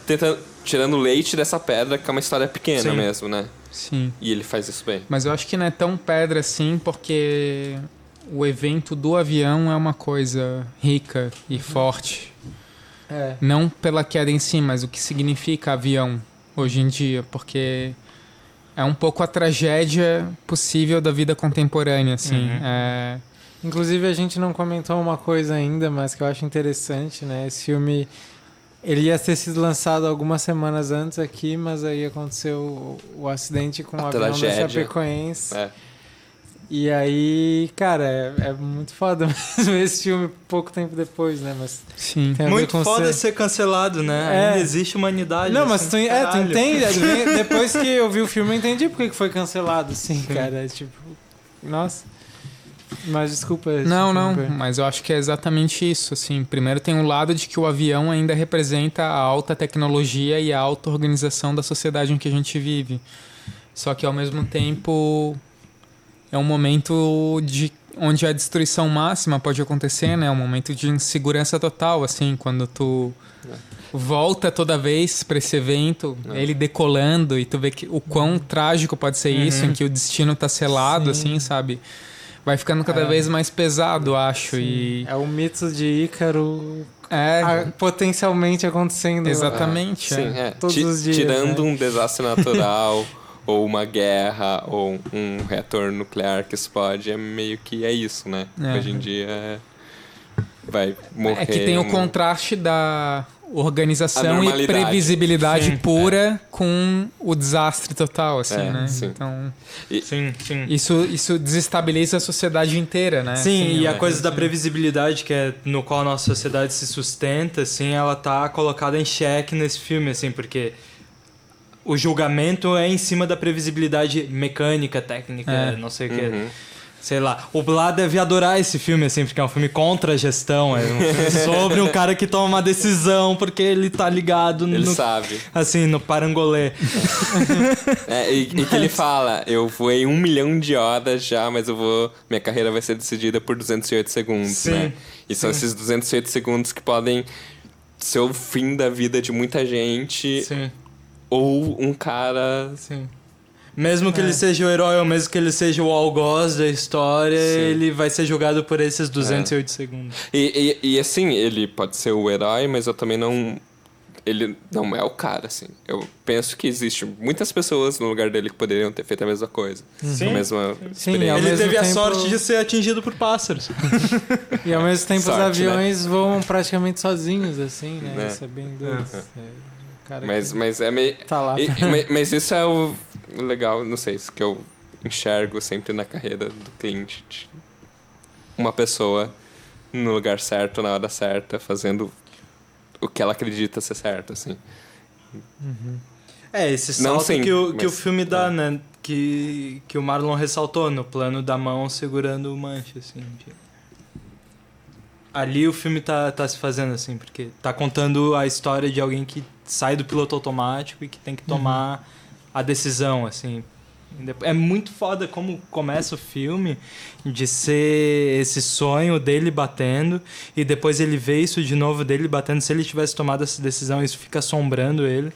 tirando leite dessa pedra, que é uma história pequena mesmo, né? Sim. E ele faz isso bem. Mas eu acho que não é tão pedra assim, porque o evento do avião é uma coisa rica e forte. Não pela queda em si, mas o que significa avião hoje em dia, porque é um pouco a tragédia possível da vida contemporânea, assim. Inclusive, a gente não comentou uma coisa ainda, mas que eu acho interessante, né? Esse filme, ele ia ter sido lançado algumas semanas antes aqui, mas aí aconteceu o acidente com o avião da Chapecoense. E aí, cara, é muito foda mesmo esse filme pouco tempo depois, né? Mas sim. Muito foda ser cancelado, né? Ainda existe humanidade. Não, assim, mas tu entende. Depois que eu vi o filme, eu entendi por que foi cancelado, assim, cara. É tipo, nossa. Mas desculpa. Não, mas eu acho que é exatamente isso, assim. Primeiro tem um lado de que o avião ainda representa a alta tecnologia e a alta organização da sociedade em que a gente vive. Só que ao mesmo tempo é um momento onde a destruição máxima pode acontecer, né? É um momento de insegurança total, assim, quando tu volta toda vez pra esse evento, ele decolando, e tu vê que o quão trágico pode ser isso, em que o destino tá selado, assim, sabe? Vai ficando cada vez mais pesado, acho. E é o mito de Ícaro potencialmente acontecendo. Exatamente. Todos os dias. Tirando um desastre natural, ou uma guerra, ou um reator nuclear que explode, é meio que isso, né? Hoje em dia vai morrer. É que tem o contraste da organização e previsibilidade pura com o desastre total, assim, né? Sim. Então, sim. Isso desestabiliza a sociedade inteira, né? Sim, assim, e a coisa da previsibilidade, que é no qual a nossa sociedade se sustenta, assim, ela tá colocada em xeque nesse filme, assim, porque o julgamento é em cima da previsibilidade mecânica, técnica, não sei o que. Sei lá, o Blá deve adorar esse filme, assim, porque é um filme contra a gestão, é um filme sobre um cara que toma uma decisão porque ele tá ligado ele sabe. Assim, no parangolê. E que ele fala, eu voei 1 milhão de horas já, mas minha carreira vai ser decidida por 208 segundos, né? E são esses 208 segundos que podem ser o fim da vida de muita gente. Sim. Ou um cara... Sim. Mesmo que ele seja o herói, ou mesmo que ele seja o algoz da história, ele vai ser julgado por esses 208 segundos. E assim, ele pode ser o herói, mas eu também não... Ele não é o cara, assim. Eu penso que existem muitas pessoas no lugar dele que poderiam ter feito a mesma coisa. Sim. A mesma experiência. Ele teve a sorte de ser atingido por pássaros. E ao mesmo tempo os aviões voam praticamente sozinhos, assim, né? Isso é bem doido. Mas é meio... Tá lá. Mas isso é o legal, não sei, isso que eu enxergo sempre na carreira do Clint. Uma pessoa no lugar certo, na hora certa, fazendo o que ela acredita ser certo, assim. Esse salto que o filme dá, né? Que o Marlon ressaltou no plano da mão segurando o manche, assim. Ali o filme tá se fazendo, assim, porque tá contando a história de alguém que sai do piloto automático e que tem que tomar a decisão, assim. É muito foda como começa o filme de ser esse sonho dele batendo e depois ele vê isso de novo dele batendo. Se ele tivesse tomado essa decisão, isso fica assombrando ele.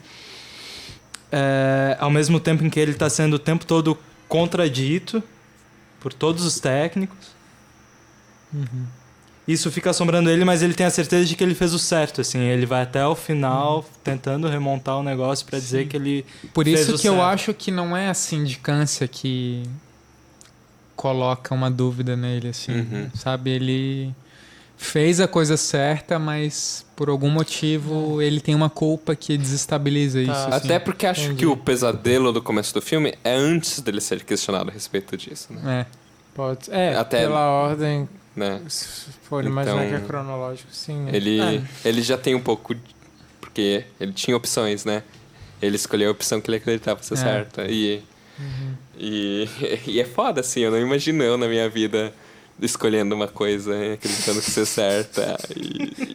Ao mesmo tempo em que ele está sendo o tempo todo contradito por todos os técnicos. Isso fica assombrando ele, mas ele tem a certeza de que ele fez o certo, assim. Ele vai até o final tentando remontar o negócio para dizer que ele Por fez isso o que certo. eu acho que não é a sindicância que coloca uma dúvida nele, assim, sabe? Ele fez a coisa certa, mas por algum motivo ele tem uma culpa que desestabiliza isso. Assim. Até porque acho que o pesadelo do começo do filme é antes dele ser questionado a respeito disso, né? Pode. Até, pela ordem, né? se for imaginar que é cronológico, sim. Né? Ele já tem um pouco... Porque ele tinha opções, né? Ele escolheu a opção que ele acreditava ser certa. E é foda, assim. Eu não imagino eu na minha vida escolhendo uma coisa, acreditando que ser certa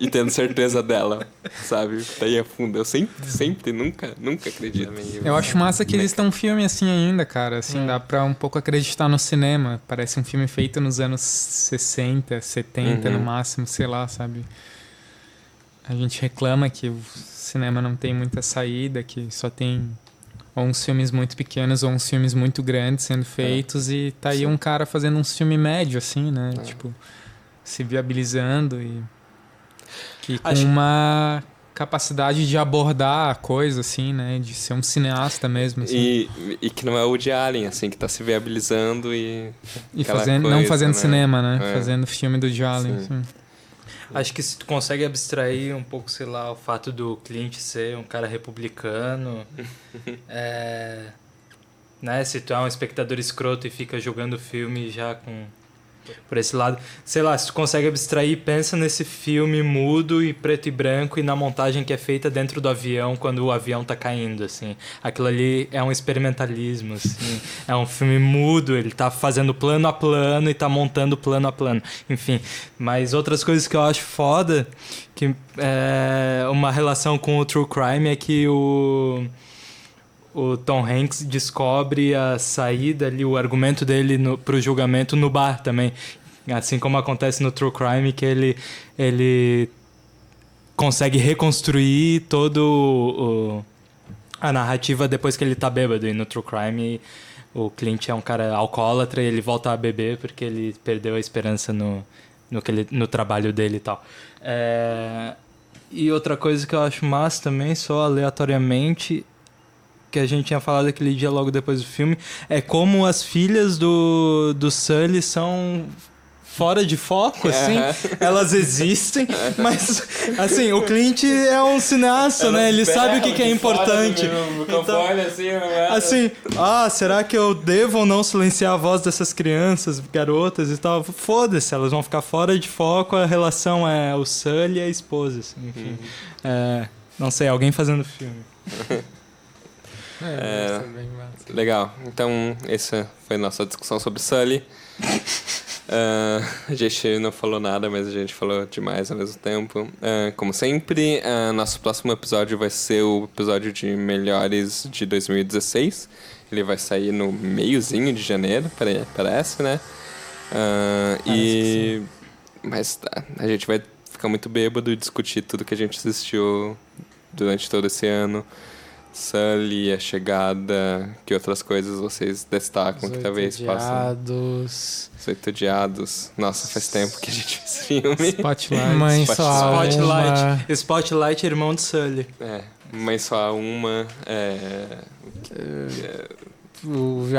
e tendo certeza dela, sabe? Daí afunda. Eu sempre, nunca acredito. Eu acho massa que exista um filme assim ainda, cara. Assim, dá pra um pouco acreditar no cinema. Parece um filme feito nos anos 60, 70 no máximo, sei lá, sabe? A gente reclama que o cinema não tem muita saída, que só tem ou uns filmes muito pequenos ou uns filmes muito grandes sendo feitos e tá aí um cara fazendo uns filmes médio, assim, né? Tipo, se viabilizando e com uma capacidade de abordar a coisa, assim, né? De ser um cineasta mesmo, assim. E que não é o Woody Allen, assim, que tá se viabilizando e não fazendo cinema, né? Fazendo filme do Woody Allen, assim. Acho que se tu consegue abstrair um pouco, sei lá, o fato do Clint ser um cara republicano, né? Se tu é um espectador escroto e fica jogando o filme já por esse lado, sei lá, se tu consegue abstrair, pensa nesse filme mudo e preto e branco e na montagem que é feita dentro do avião quando o avião tá caindo, assim. Aquilo ali é um experimentalismo, assim. É um filme mudo, ele tá fazendo plano a plano e tá montando plano a plano. Enfim, mas outras coisas que eu acho foda, que é uma relação com o True Crime, é que o Tom Hanks descobre a saída ali, o argumento dele pro julgamento no bar também. Assim como acontece no True Crime, que ele consegue reconstruir todo a narrativa depois que ele tá bêbado. E no True Crime, o Clint é um cara alcoólatra e ele volta a beber porque ele perdeu a esperança no trabalho dele e tal. E outra coisa que eu acho massa também, só aleatoriamente, que a gente tinha falado aquele dia logo depois do filme, é como as filhas do Sully são fora de foco, assim. Elas existem, mas, assim, o Clint é um cineasta, né? Ele sabe o que é importante. Então, assim, será que eu devo ou não silenciar a voz dessas crianças, garotas e tal? Foda-se, elas vão ficar fora de foco, a relação é o Sully e a esposa, assim, enfim. Não sei, alguém fazendo filme. Legal, então essa foi a nossa discussão sobre Sully. A gente não falou nada, mas a gente falou demais ao mesmo tempo. Como sempre, nosso próximo episódio vai ser o episódio de melhores de 2016. Ele vai sair no meiozinho de janeiro, parece, né? Mas a gente vai ficar muito bêbado e discutir tudo que a gente assistiu durante todo esse ano. Sully, A Chegada, que outras coisas vocês destacam que talvez possam... Os Oito Odiados. Nossa, faz tempo que a gente viu esse filme. Spotlight, irmão de Sully. Mãe Só Há Uma.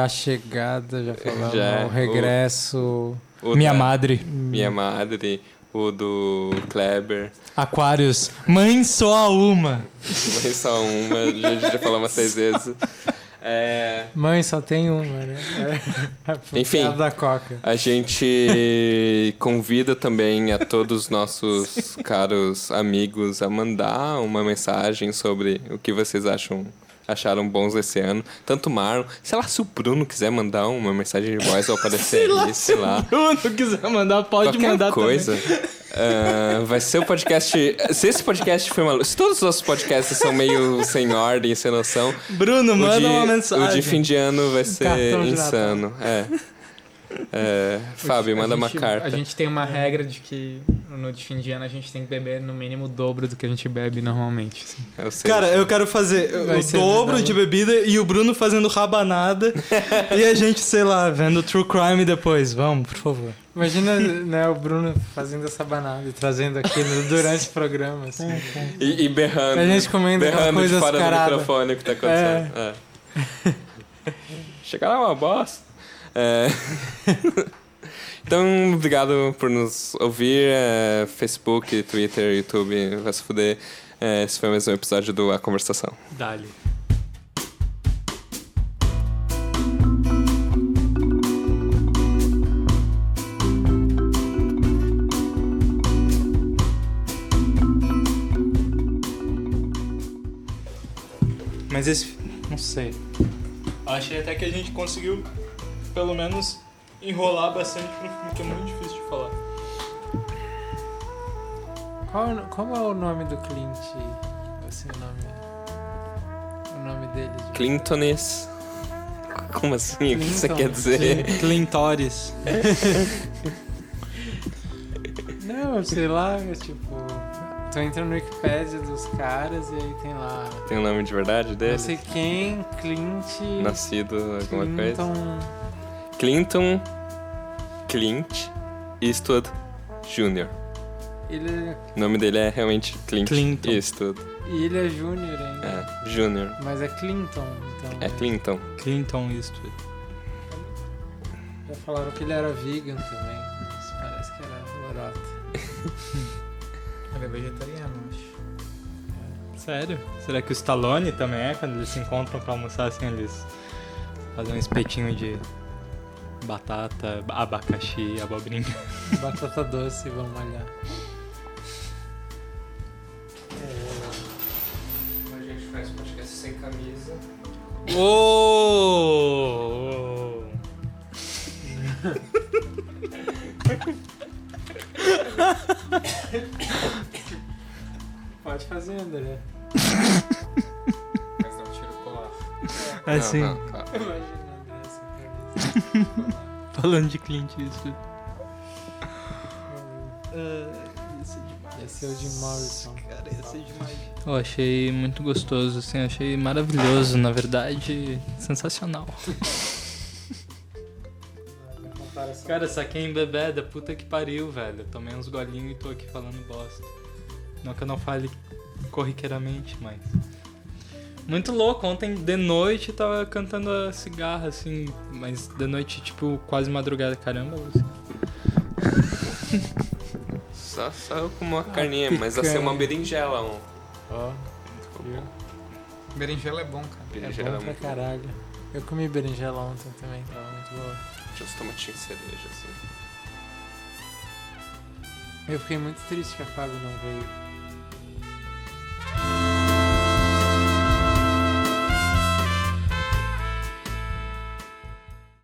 A Chegada, já falamos. O Regresso. Minha Madre. Minha Madre. O do Kleber. Aquários. Mãe Só Há Uma. Mãe Só Uma. A gente já falou umas 6 vezes. Mãe, só tem uma, né? Enfim, da Coca. A gente convida também a todos os nossos caros amigos a mandar uma mensagem sobre o que vocês acharam bons esse ano. Tanto o Marlon. Sei lá, se o Bruno quiser mandar uma mensagem de voz ou aparecer ali, sei lá. Se o Bruno quiser mandar, pode Qualquer mandar coisa. Vai ser o podcast... Se esse podcast foi maluco... Se todos os nossos podcasts são meio sem ordem, sem noção... Bruno, manda uma mensagem. O de fim de ano vai ser insano. Fábio, manda uma carta. A gente tem uma regra de que no de fim de ano a gente tem que beber no mínimo o dobro do que a gente bebe normalmente. Assim. Cara, eu quero fazer o dobro de bebida e o Bruno fazendo rabanada e a gente, sei lá, vendo True Crime depois. Vamos, por favor. Imagina, né, o Bruno fazendo essa banada e trazendo aqui durante o programa, assim. E berrando. A gente comendo coisas de fora caradas. do microfone o que tá acontecendo. Chegar lá uma bosta. Então, obrigado por nos ouvir. Facebook, Twitter, YouTube, vai se fuder. Esse foi mais um episódio do A Conversação. Dali. Mas esse... não sei. Achei até que a gente conseguiu, pelo menos, enrolar bastante pra um filme que é muito difícil de falar. Qual é o nome do Clint? Assim, o nome dele? Clintones. Como assim? O que você quer dizer? Clintores. Não, sei lá, tipo... Tu entra no Wikipedia dos caras e aí tem lá... Tem o nome de verdade dele? Não sei quem, Clint... Nascido alguma Clinton... coisa? Clint Eastwood Jr. O nome dele é realmente Clint Eastwood. E ele é Júnior ainda. Júnior. Mas é Clinton, então. É Clinton. Clinton Eastwood. Já falaram que ele era vegan também. Mas parece que era lorota. Ele é vegetariano, acho. Sério? Será que o Stallone também é? Quando eles se encontram pra almoçar assim, eles fazem um espetinho de batata, abacaxi, abobrinha. Batata doce, vamos malhar. A gente faz podcast sem camisa. Pode fazer, André. Mas não tira o colar. Assim, Não, claro. Imagina, André, assim, falando de Clint Eastwood. Esse é o de Morrison. Cara, esse é demais. Eu achei muito gostoso, assim, achei maravilhoso, na verdade, sensacional. Cara, saquei em bebeda, puta que pariu, velho. Tomei uns golinhos e tô aqui falando bosta. Não que eu não fale corriqueiramente, mas... Muito louco, ontem de noite tava cantando a cigarra, assim, mas de noite, tipo, quase madrugada, caramba, Lúcio. Só eu como uma carninha, mas vai ser uma berinjela. Ó, Berinjela é bom, cara. Berinjela é bom pra caralho. Eu comi berinjela ontem também, tava muito boa. Tinha uns tomatinhos cereja, assim. Eu fiquei muito triste que a Fábio não veio.